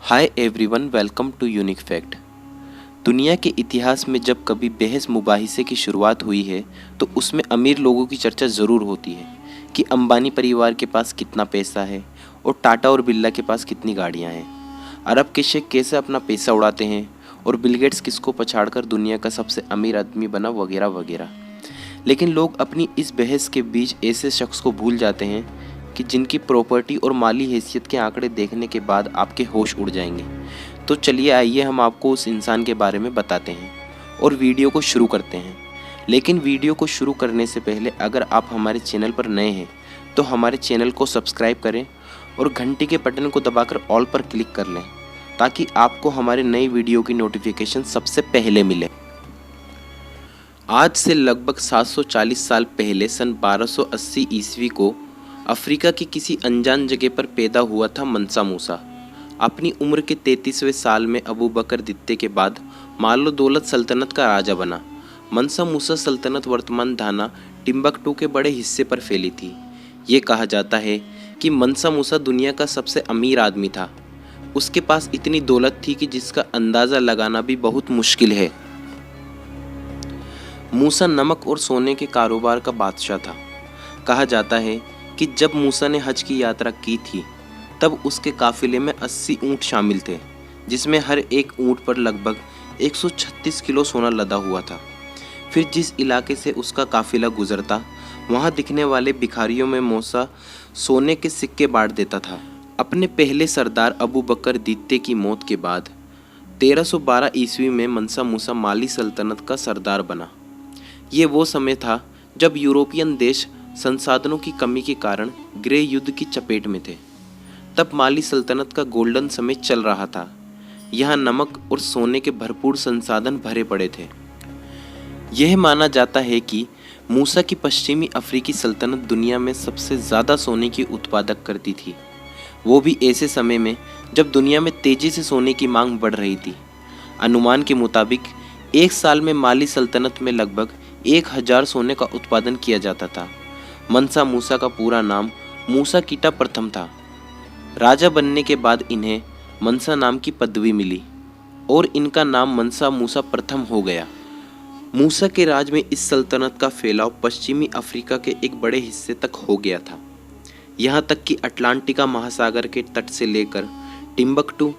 Hi everyone, welcome to unique fact. दुनिया के इतिहास में जब कभी बहस मुबाहिसे की शुरुआत हुई है तो उसमें अमीर लोगों की चर्चा ज़रूर होती है कि अंबानी परिवार के पास कितना पैसा है और टाटा और बिरला के पास कितनी गाड़ियां हैं। अरब के शेख कैसे अपना पैसा उड़ाते हैं और बिल गेट्स किसको पछाड़कर दुनिया का सबसे अमीर आदमी बना, वगैरह वगैरह। लेकिन लोग अपनी इस बहस के बीच ऐसे शख्स को भूल जाते हैं कि जिनकी प्रॉपर्टी और माली हैसियत के आंकड़े देखने के बाद आपके होश उड़ जाएंगे। तो चलिए आइए हम आपको उस इंसान के बारे में बताते हैं और वीडियो को शुरू करते हैं। लेकिन वीडियो को शुरू करने से पहले अगर आप हमारे चैनल पर नए हैं तो हमारे चैनल को सब्सक्राइब करें और घंटी के बटन को दबाकर ऑल पर क्लिक कर लें ताकि आपको हमारे नई वीडियो की नोटिफिकेशन सबसे पहले मिले। आज से लगभग 740 साल पहले सन 1280 ईस्वी को अफ्रीका की किसी अनजान जगह पर पैदा हुआ था मनसा मूसा। अपनी उम्र के 33वें साल में अबू बकर दित्ते के बाद मालो दौलत सल्तनत का राजा बना। मनसा मूसा सल्तनत वर्तमान घाना टिम्बकटू के बड़े हिस्से पर फैली थी। ये कहा जाता है कि मनसा मूसा दुनिया का सबसे अमीर आदमी था। उसके पास इतनी दौलत थी कि जिसका अंदाज़ा लगाना भी बहुत मुश्किल है। मूसा नमक और सोने के कारोबार का बादशाह था। कहा जाता है कि जब मूसा ने हज की यात्रा की थी तब उसके काफिले में 80 ऊँट शामिल थे, जिसमें हर एक ऊँट पर लगभग 136 किलो सोना लदा हुआ था। फिर जिस इलाके से उसका काफिला गुजरता वहाँ दिखने वाले भिखारियों में मूसा सोने के सिक्के बांट देता था। अपने पहले सरदार अबू बकर दित्ते की मौत के बाद 1312 ईस्वी में मनसा मूसा माली सल्तनत का सरदार बना। ये वो समय था जब यूरोपियन देश संसाधनों की कमी के कारण गृह युद्ध की चपेट में थे। तब माली सल्तनत का गोल्डन समय चल रहा था। यहाँ नमक और सोने के भरपूर संसाधन भरे पड़े थे। यह माना जाता है कि मूसा की पश्चिमी अफ्रीकी सल्तनत दुनिया में सबसे ज़्यादा सोने की उत्पादक करती थी, वो भी ऐसे समय में जब दुनिया में तेज़ी से सोने की मांग बढ़ रही थी। अनुमान के मुताबिक एक साल में माली सल्तनत में लगभग 1000 सोने का उत्पादन किया जाता था। मनसा मूसा का पूरा नाम मूसा कीटा प्रथम था। राजा बनने के बाद इन्हें मनसा नाम की पदवी मिली और इनका नाम मनसा मूसा प्रथम हो गया। मूसा के राज में इस सल्तनत का फैलाव पश्चिमी अफ्रीका के एक बड़े हिस्से तक हो गया था, यहाँ तक कि अटलांटिका महासागर के तट से लेकर टिम्बकटू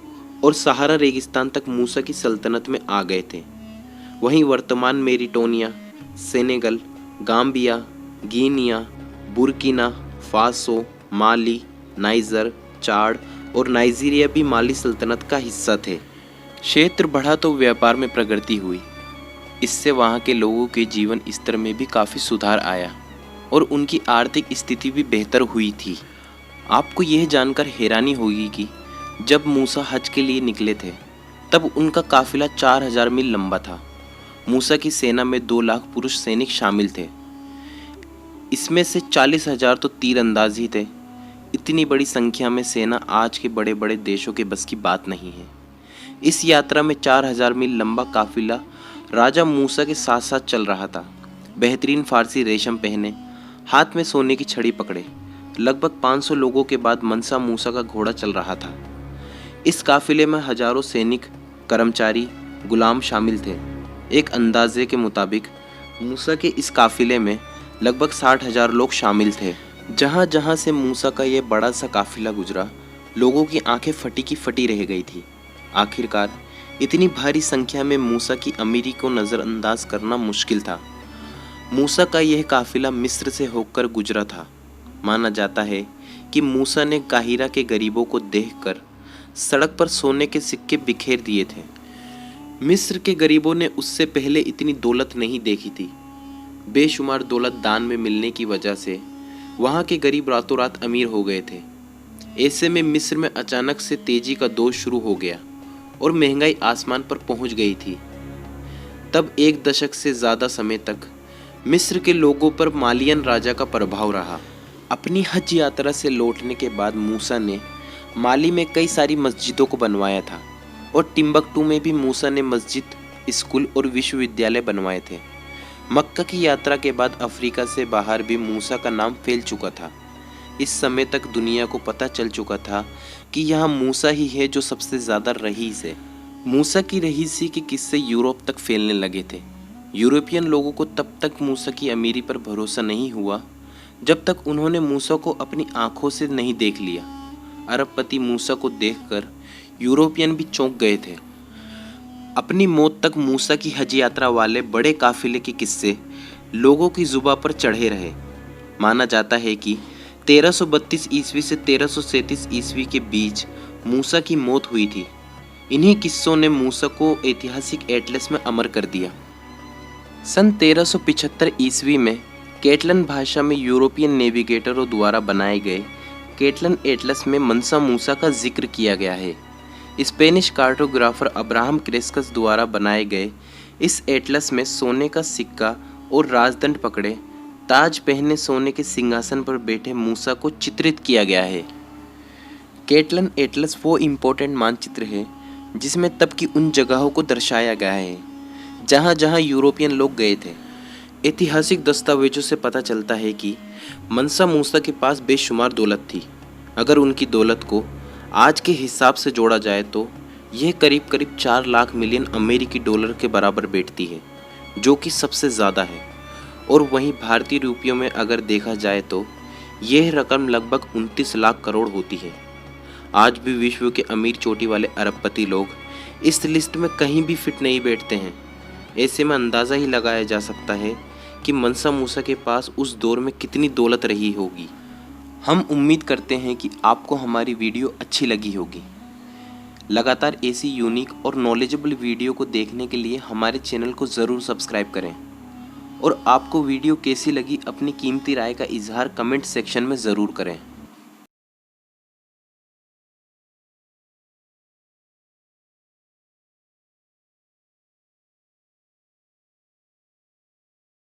और सहारा रेगिस्तान तक मूसा की सल्तनत में आ गए थे। वहीं वर्तमान Mauritania, Senegal, Gambia, Guinea, Burkina Faso, Mali, Niger, Chad और नाइजीरिया भी माली सल्तनत का हिस्सा थे। क्षेत्र बढ़ा तो व्यापार में प्रगति हुई। इससे वहाँ के लोगों के जीवन स्तर में भी काफ़ी सुधार आया और उनकी आर्थिक स्थिति भी बेहतर हुई थी। आपको यह जानकर हैरानी होगी कि जब मूसा हज के लिए निकले थे तब उनका काफिला 4000 मील लंबा था। मूसा की सेना में 2 लाख पुरुष सैनिक शामिल थे। इसमें से 40,000 तो तीरंदाज ही थे। इतनी बड़ी संख्या में सेना आज के बड़े बड़े देशों के बस की बात नहीं है। इस यात्रा में 4000 मील लंबा काफिला राजा मूसा के साथ साथ चल रहा था। बेहतरीन फारसी रेशम पहने, हाथ में सोने की छड़ी पकड़े, लगभग 500 लोगों के बाद मनसा मूसा का घोड़ा चल रहा था। इस काफिले में हजारों सैनिक, कर्मचारी, गुलाम शामिल थे। एक अंदाजे के मुताबिक मूसा के इस काफिले में लगभग 60,000 लोग शामिल थे। जहाँ जहाँ से मूसा का यह बड़ा सा काफिला गुजरा, लोगों की आंखें फटी की फटी रह गई थी। आखिरकार इतनी भारी संख्या में मूसा की अमीरी को नज़रअंदाज करना मुश्किल था। मूसा का यह काफिला मिस्र से होकर गुजरा था। माना जाता है कि मूसा ने काहिरा के गरीबों को देखकर सड़क पर सोने के सिक्के बिखेर दिए थे। मिस्र के गरीबों ने उससे पहले इतनी दौलत नहीं देखी थी। बेशुमार दौलत दान में मिलने की वजह से वहाँ के गरीब रातों रात अमीर हो गए थे। ऐसे में मिस्र में अचानक से तेजी का दौर शुरू हो गया और महंगाई आसमान पर पहुँच गई थी। तब 1 दशक से ज़्यादा समय तक मिस्र के लोगों पर मालियन राजा का प्रभाव रहा। अपनी हज यात्रा से लौटने के बाद मूसा ने माली में कई सारी मस्जिदों को बनवाया था और टिम्बकटू में भी मूसा ने मस्जिद, स्कूल और विश्वविद्यालय बनवाए थे। मक्का की यात्रा के बाद अफ्रीका से बाहर भी मूसा का नाम फैल चुका था। इस समय तक दुनिया को पता चल चुका था कि यहाँ मूसा ही है जो सबसे ज़्यादा रईस है। मूसा की रईसी के किस्से यूरोप तक फैलने लगे थे। यूरोपियन लोगों को तब तक मूसा की अमीरी पर भरोसा नहीं हुआ जब तक उन्होंने मूसा को अपनी आंखों से नहीं देख लिया। अरबपति मूसा को देखकर यूरोपियन भी चौंक गए थे। अपनी मौत तक मूसा की हज यात्रा वाले बड़े काफिले के किस्से लोगों की जुबां पर चढ़े रहे। माना जाता है कि 1332 ईस्वी से 1337 ईस्वी के बीच मूसा की मौत हुई थी। इन्हीं किस्सों ने मूसा को ऐतिहासिक एटलस में अमर कर दिया। सन 1375 ईस्वी में कैटलन भाषा में यूरोपियन नेविगेटरों द्वारा बनाए गए कैटलन एटलस में मनसा मूसा का जिक्र किया गया है। स्पेनिश कार्टोग्राफर अब्राहम क्रेस्कस द्वारा बनाए गए इस एटलस में सोने का सिक्का और राजदंड पकड़े ताज पहने सोने के सिंहासन पर बैठे मूसा को चित्रित किया गया है। कैटलन एटलस वो इम्पोर्टेंट मानचित्र है जिसमें तब की उन जगहों को दर्शाया गया है जहाँ जहाँ यूरोपियन लोग गए थे। ऐतिहासिक दस्तावेजों से पता चलता है कि मनसा मूसा के पास बेशुमार दौलत थी। अगर उनकी दौलत को आज के हिसाब से जोड़ा जाए तो यह करीब करीब 4 लाख मिलियन अमेरिकी डॉलर के बराबर बैठती है, जो कि सबसे ज़्यादा है। और वहीं भारतीय रुपयों में अगर देखा जाए तो यह रकम लगभग 29 लाख करोड़ होती है। आज भी विश्व के अमीर चोटी वाले अरबपति लोग इस लिस्ट में कहीं भी फिट नहीं बैठते हैं। ऐसे में अंदाज़ा ही लगाया जा सकता है कि मनसा मूसा के पास उस दौर में कितनी दौलत रही होगी। हम उम्मीद करते हैं कि आपको हमारी वीडियो अच्छी लगी होगी। लगातार ऐसी यूनिक और नॉलेजेबल वीडियो को देखने के लिए हमारे चैनल को ज़रूर सब्सक्राइब करें। और आपको वीडियो कैसी लगी अपनी कीमती राय का इजहार कमेंट सेक्शन में ज़रूर करें।